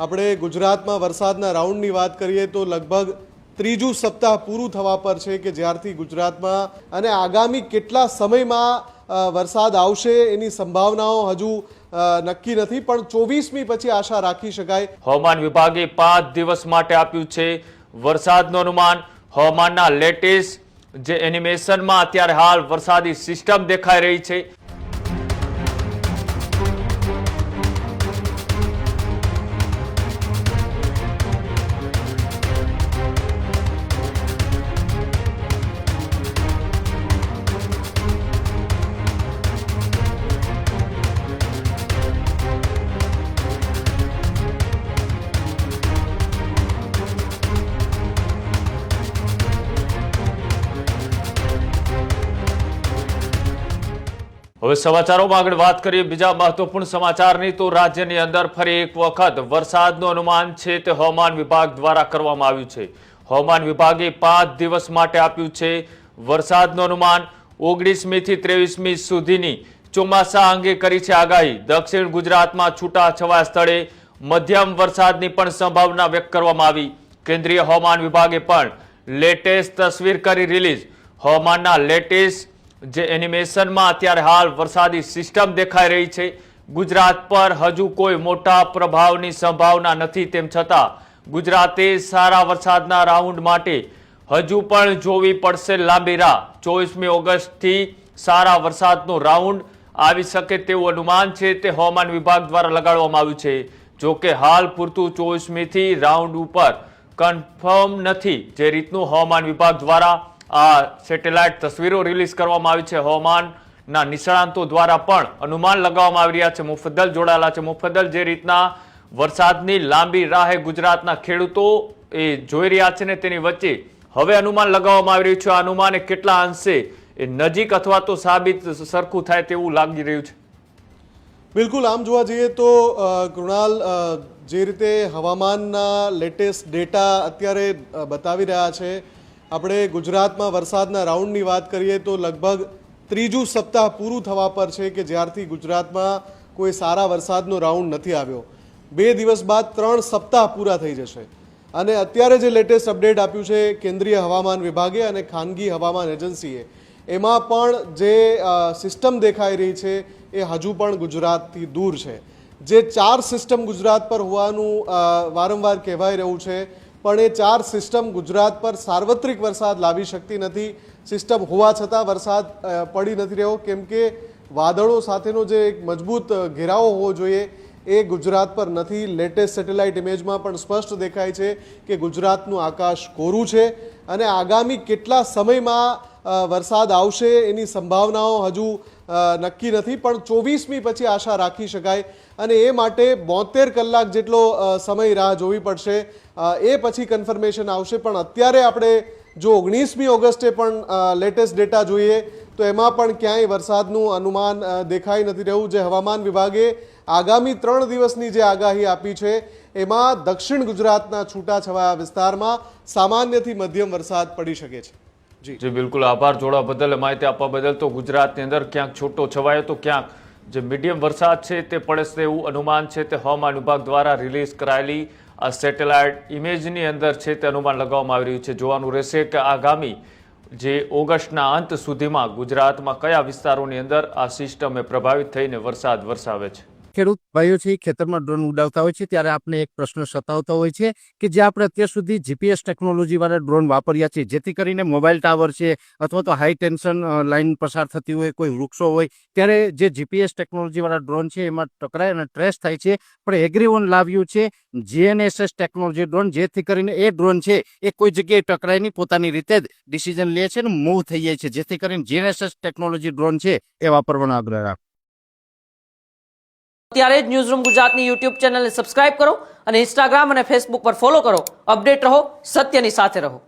આપણે ગુજરાતમાં વરસાદના રાઉન્ડની વાત કરીએ તો લગભગ ત્રીજું સપ્તાહ પૂરું થવા પર છે કે જ્યારથી ગુજરાતમાં અને આગામી કેટલા સમયમાં વરસાદ આવશે એની સંભાવનાઓ હજુ નક્કી નથી, પણ 24મી પછી આશા રાખી શકાય। હવામાન વિભાગે 5 દિવસ માટે આપ્યું છે વરસાદનું અનુમાન। હવામાનના લેટેસ્ટ જે એનિમેશનમાં અત્યારે હાલ વરસાદી સિસ્ટમ દેખાઈ રહી છે। હવે સમાચારોમાં આગળ વાત કરીએ બીજા મહત્વપૂર્ણ સમાચારની તો રાજ્યની અંદર ફરી એક વખત વરસાદનું અનુમાન છે તે હવામાન વિભાગ દ્વારા કરવામાં આવ્યું છે। હવામાન વિભાગે 5 દિવસ માટે આપ્યું છે વરસાદનું અનુમાન। 19મી થી 23મી સુધીની ચોમાસા અંગે કરી છે આગાહી। દક્ષિણ ગુજરાતમાં છૂટાછવાયા સ્થળે મધ્યમ વરસાદની પણ સંભાવના વ્યક્ત કરવામાં આવી। કેન્દ્રીય હવામાન વિભાગે પણ લેટેસ્ટ તસવીર કરી રિલીઝ। હવામાનના લેટેસ્ટ જે એનિમેશનમાં અત્યારે હાલ વરસાદી સિસ્ટમ દેખાઈ રહી છે। ગુજરાત પર હજુ કોઈ મોટા પ્રભાવની સંભાવના નથી, તેમ છતાં ગુજરાતે સારા વરસાદના રાઉન્ડ માટે હજુ પણ જોવી પડશે લાંબી રાહ। 24મી ઓગસ્ટથી સારા વરસાદનો રાઉન્ડ આવી શકે તેવું અનુમાન છે તે હવામાન વિભાગ દ્વારા લગાડવામાં આવ્યું છે। જો કે હાલ પૂરતું 24મીથી રાઉન્ડ ઉપર કન્ફર્મ નથી। જે રીતનું હવામાન વિભાગ દ્વારા આ સેટેલાઇટ તસવીરો રિલીઝ કરવામાં આવી છે, હવામાનના નિષ્ણાંતો દ્વારા પણ અનુમાન લગાવવામાં આવી રહ્યા છે। મુફદ્દલ જોડાયેલા છે। મુફદ્દલ, જે રીતના વરસાદની લાંબી રાહે ગુજરાતના ખેડૂતો એ જોઈ રહ્યા છે ને તેની વચ્ચે હવે અનુમાન લગાવવામાં આવી રહ્યું છે, આ અનુમાન કેટલા અંશે એ નજીક અથવા તો સાબિત સરખું થાય તેવું લાગી રહ્યું છે? બિલકુલ, આમ જોવા જઈએ તો કૃણાલ, જે રીતે હવામાનના લેટેસ્ટ ડેટા અત્યારે બતાવી રહ્યા છે, આપણે ગુજરાતમાં વરસાદના રાઉન્ડની વાત કરીએ તો લગભગ ત્રીજું સપ્તાહ પૂરું થવા પર છે કે જ્યારથી ગુજરાતમાં કોઈ સારા વરસાદનો રાઉન્ડ નથી આવ્યો। 2 દિવસ બાદ 3 સપ્તાહ પૂરા થઈ જશે અને અત્યારે જે લેટેસ્ટ અપડેટ આપ્યું છે કેન્દ્રીય હવામાન વિભાગે અને ખાનગી હવામાન એજન્સીએ, એમાં પણ જે સિસ્ટમ દેખાઈ રહી છે એ હજુ પણ ગુજરાતથી દૂર છે। જે 4 સિસ્ટમ ગુજરાત પર હોવાનું વારંવાર કહેવાઈ રહ્યું છે, પણ એ 4 સિસ્ટમ ગુજરાત પર સાર્વત્રિક વરસાદ લાવી શકતી નથી। સિસ્ટમ હોવા છતાં વરસાદ પડી નથી રહ્યો, કેમ કે વાદળો સાથેનો જે એક મજબૂત ઘેરાવો હોવો જોઈએ એ ગુજરાત પર નથી। લેટેસ્ટ સેટેલાઇટ ઇમેજમાં પણ સ્પષ્ટ દેખાય છે કે ગુજરાતનું આકાશ કોરું છે અને આગામી કેટલા સમયમાં વરસાદ આવશે એની સંભાવનાઓ હજુ નક્કી નથી, પણ 24મી પછી આશા રાખી શકાય અને એ માટે 72 કલાક જેટલો સમય રાહ જોવી પડશે, એ પછી કન્ફર્મેશન આવશે। પણ અત્યારે આપણે જો 19મી ઓગસ્ટે પણ લેટેસ્ટ ડેટા જોઈએ તો એમાં પણ ક્યાંય વરસાદનું અનુમાન દેખાઈ નથી રહ્યું। જે હવામાન વિભાગે આગામી 3 દિવસની જે આગાહી આપી છે એમાં દક્ષિણ ગુજરાતના છૂટાછવાયા વિસ્તારમાં સામાન્યથી મધ્યમ વરસાદ પડી શકે છે। જી બિલકુલ, આભાર જોડવા બદલ, માહિતી આપવા બદલ। તો ગુજરાતની અંદર ક્યાંક છૂટો છવાયો તો ક્યાંક જે મીડિયમ વરસાદ છે તે પડશે એવું અનુમાન છે તે હવામાન વિભાગ દ્વારા રિલીઝ કરાયેલી આ સેટેલાઇટ ઇમેજની અંદર છે તે અનુમાન લગાવવામાં આવી રહ્યું છે। જોવાનું રહેશે કે આગામી જે ઓગસ્ટના અંત સુધીમાં ગુજરાતમાં કયા વિસ્તારોની અંદર આ સિસ્ટમે પ્રભાવિત થઈને વરસાદ વરસાવે છે। ખેડૂત ભાઈઓ છે ખેતરમાં ડ્રોન ઉડાવતા હોય છે ત્યારે આપણે એક પ્રશ્ન સતાવતો હોય છે કે જે આપણે અત્યાર સુધી જીપીએસ ટેકનોલોજી વાળા ડ્રોન વાપર્યા છે, જેથી કરીને મોબાઈલ ટાવર છે અથવા તો હાઈ ટેન્શન લાઇન પસાર થતી હોય, કોઈ વૃક્ષો હોય, ત્યારે જે જીપીએસ ટેકનોલોજી વાળા ડ્રોન છે એમાં ટકરાય અને ટ્રેસ થાય છે। પણ એગ્રીવન લાવ્યું છે જીએનએસએસ ટેકનોલોજી ડ્રોન, જેથી કરીને એ ડ્રોન છે એ કોઈ જગ્યાએ ટકરાય નહીં, પોતાની રીતે જ ડિસિઝન લે છે અને મૂવ થઈ જાય છે, જેથી કરીને જીએનએસએસ ટેકનોલોજી ડ્રોન છે એ વાપરવાનો આગ્રહ રાખો। ત્યારે જ ન્યૂઝરૂમ ગુજરાતની યુટ્યુબ ચેનલને સબસ્ક્રાઇબ કરો અને ઇન્સ્ટાગ્રામ અને ફેસબુક પર ફોલો કરો। અપડેટ રહો, સત્યની સાથે રહો।